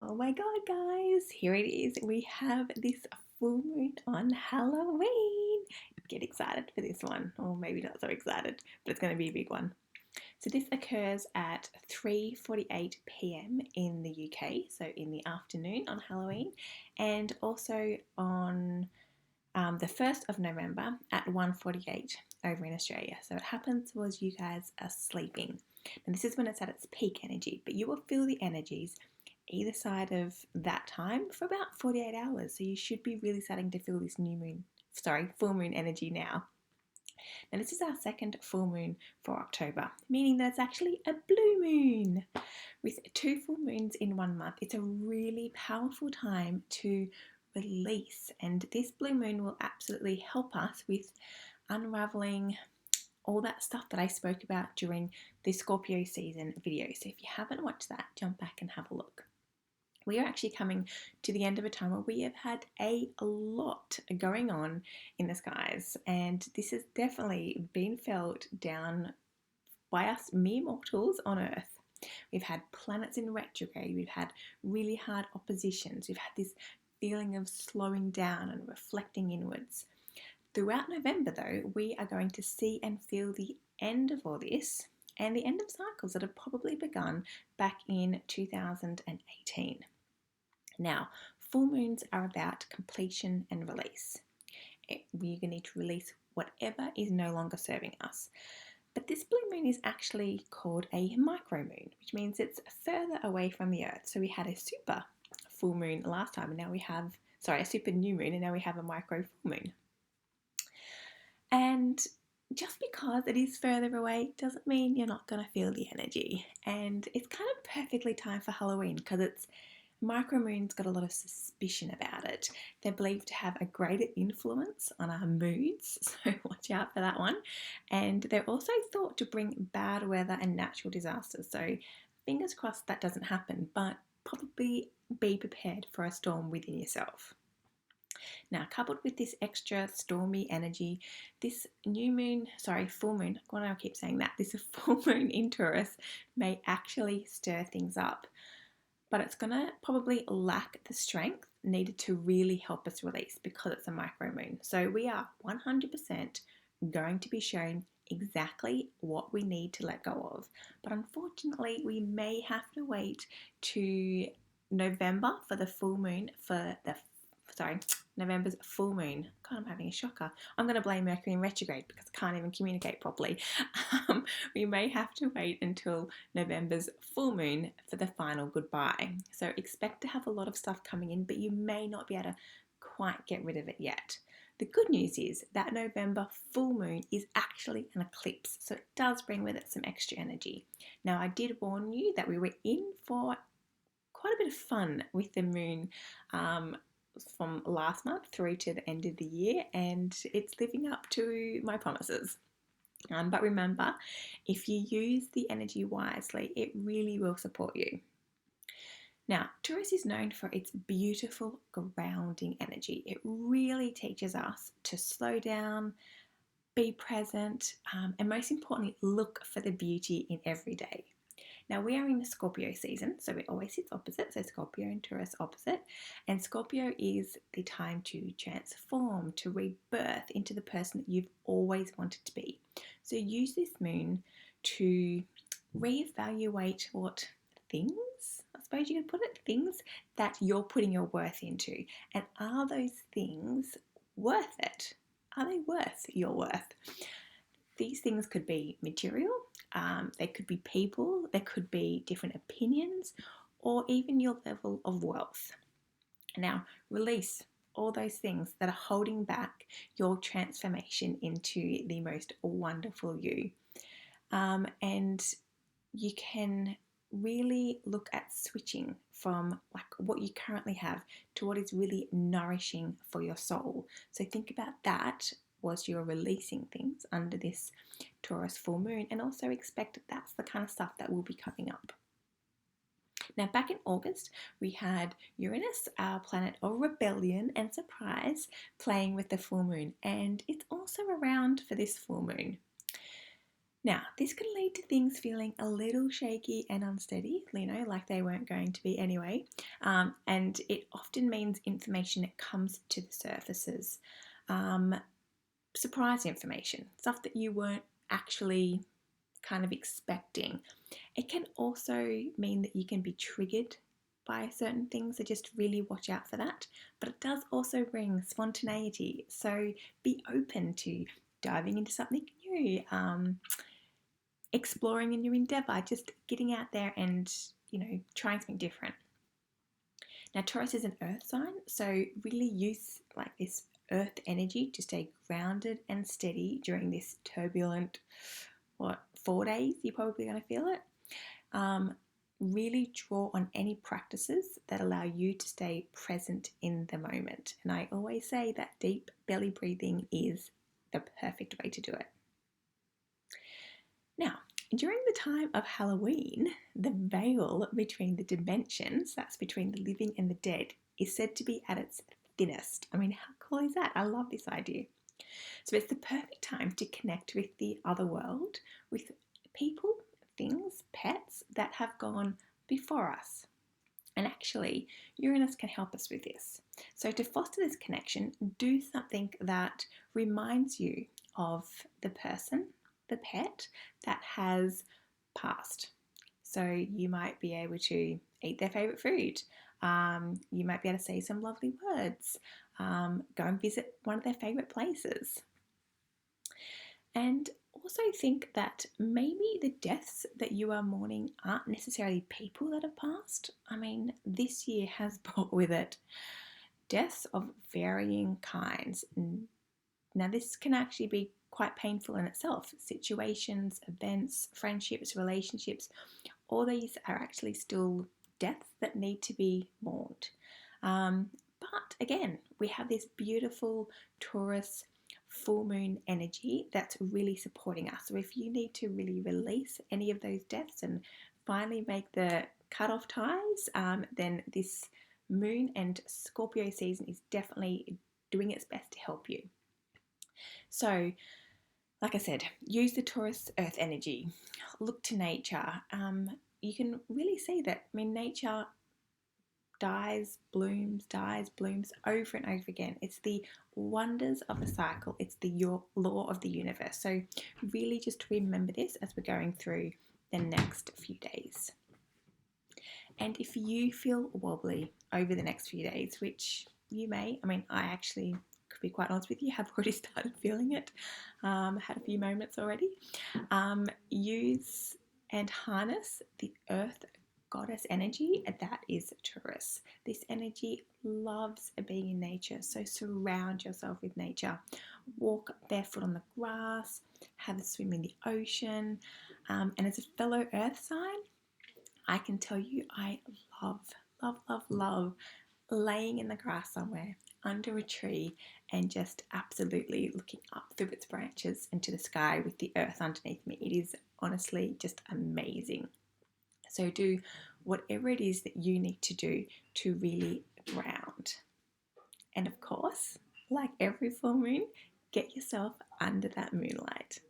Oh my god, guys, here it is. We have this full moon on Halloween. Get excited for this one, or maybe not so excited, but it's going to be a big one. So this occurs at 3:48 p.m. in the UK, so in the afternoon on Halloween, and also on the 1st of November at 1:48 over in Australia. So what happens was you guys are sleeping. And this is when it's at its peak energy, but you will feel the energies either side of that time for about 48 hours. So you should be really starting to feel this full moon energy now. Now, this is our second full moon for October, meaning that it's actually a blue moon. With two full moons in 1 month, it's a really powerful time to release, and this blue moon will absolutely help us with unraveling all that stuff that I spoke about during the Scorpio season video. So if you haven't watched that, jump back and have a look. We are actually coming to the end of a time where we have had a lot going on in the skies, and this has definitely been felt down by us mere mortals on Earth. We've had planets in retrograde, we've had really hard oppositions, we've had this feeling of slowing down and reflecting inwards. Throughout November, though, we are going to see and feel the end of all this and the end of cycles that have probably begun back in 2018. Now, full moons are about completion and release. We're going to need to release whatever is no longer serving us. But this blue moon is actually called a micro moon, which means it's further away from the Earth. So we had a super full moon last time, and now we have, a super new moon, and now we have a micro full moon. And just because it is further away doesn't mean you're not going to feel the energy. And it's kind of perfectly timed for Halloween because it's micromoon's got a lot of suspicion about it. They're believed to have a greater influence on our moods, so watch out for that one. And they're also thought to bring bad weather and natural disasters, so fingers crossed that doesn't happen, but probably be prepared for a storm within yourself. Now, coupled with this extra stormy energy, this full moon, why do I keep saying that? This full moon in Taurus may actually stir things up, but it's going to probably lack the strength needed to really help us release because it's a micro moon. So we are 100% going to be shown exactly what we need to let go of. But unfortunately, we may have to wait to November for the full moon November's full moon. God, I'm having a shocker. I'm going to blame Mercury in retrograde because I can't even communicate properly. We may have to wait until November's full moon for the final goodbye. So expect to have a lot of stuff coming in, but you may not be able to quite get rid of it yet. The good news is that November full moon is actually an eclipse, so it does bring with it some extra energy. Now, I did warn you that we were in for quite a bit of fun with the moon from last month through to the end of the year, and it's living up to my promises. But remember, if you use the energy wisely, it really will support you. Now, Taurus is known for its beautiful grounding energy. It really teaches us to slow down, be present, and most importantly, look for the beauty in every day. Now, we are in the Scorpio season, so it always sits opposite, so Scorpio and Taurus opposite. And Scorpio is the time to transform, to rebirth into the person that you've always wanted to be. So use this moon to reevaluate what things, I suppose you could put it, things that you're putting your worth into. And are those things worth it? Are they worth your worth? These things could be material, they could be people, there could be different opinions, or even your level of wealth. Now, release all those things that are holding back your transformation into the most wonderful you. And you can really look at switching from like what you currently have to what is really nourishing for your soul. So think about that was you're releasing things under this Taurus full moon, and also expect that's the kind of stuff that will be coming up. Now, back in August, we had Uranus, our planet of rebellion and surprise, playing with the full moon, and it's also around for this full moon. Now, this can lead to things feeling a little shaky and unsteady, like they weren't going to be anyway. And it often means information that comes to the surfaces. Um, Surprise information, stuff that you weren't actually kind of expecting. It can also mean that you can be triggered by certain things, so just really watch out for that. But it does also bring spontaneity, so be open to diving into something new, exploring a new endeavor, just getting out there and, trying something different. Now, Taurus is an earth sign, so really use like this earth energy to stay grounded and steady during this turbulent, 4 days? You're probably going to feel it. Really draw on any practices that allow you to stay present in the moment. And I always say that deep belly breathing is the perfect way to do it. Now, during the time of Halloween, the veil between the dimensions, that's between the living and the dead, is said to be at its thinnest. I mean, how cool is that? I love this idea. So it's the perfect time to connect with the other world, with people, things, pets that have gone before us. And actually, Uranus can help us with this. So to foster this connection, do something that reminds you of the person, the pet, that has passed. So you might be able to eat their favourite food. You might be able to say some lovely words. Go and visit one of their favourite places. And also think that maybe the deaths that you are mourning aren't necessarily people that have passed. I mean, this year has brought with it deaths of varying kinds. Now, this can actually be quite painful in itself. Situations, events, friendships, relationships, all these are actually still deaths that need to be mourned. But again, we have this beautiful Taurus full moon energy that's really supporting us. So if you need to really release any of those deaths and finally make the cut-off ties, then this moon and Scorpio season is definitely doing its best to help you. So, like I said, use the Taurus earth energy, look to nature. You can really see that, nature dies, blooms over and over again. It's the wonders of the cycle. It's the law of the universe. So really just remember this as we're going through the next few days. And if you feel wobbly over the next few days, which you may, I actually, could be quite honest with you, have already started feeling it, had a few moments already, use and harness the earth goddess energy, that is Taurus. This energy loves being in nature, so surround yourself with nature. Walk barefoot on the grass, have a swim in the ocean, and as a fellow earth sign, I can tell you I love laying in the grass somewhere under a tree and just absolutely looking up through its branches into the sky with the earth underneath me. It is honestly just amazing. So do whatever it is that you need to do to really ground. And of course, like every full moon, get yourself under that moonlight.